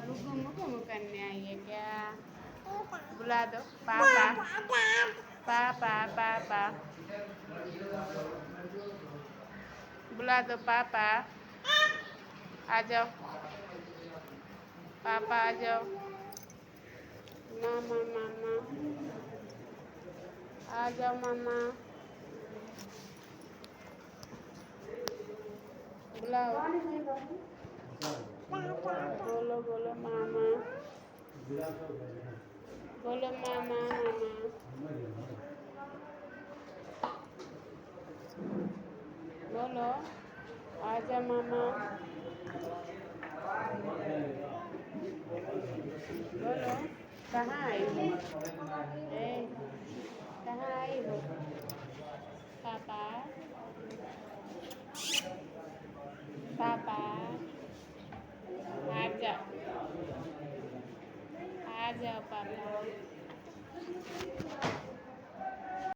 गुगू मुगू करने आई है क्या? बुला दो पापा पापा पापा। बुला दो पापा। आ जाओ पापा आ जाओ। मामा मामा आ जाओ मामा। बुलाओ। बोलो बोलो मामा। बोलो मामा मामा। बोलो आजा मामा। बोलो कहाँ आई हो? ए कहाँ आई हो? पापा पापा आ जाओ पापा।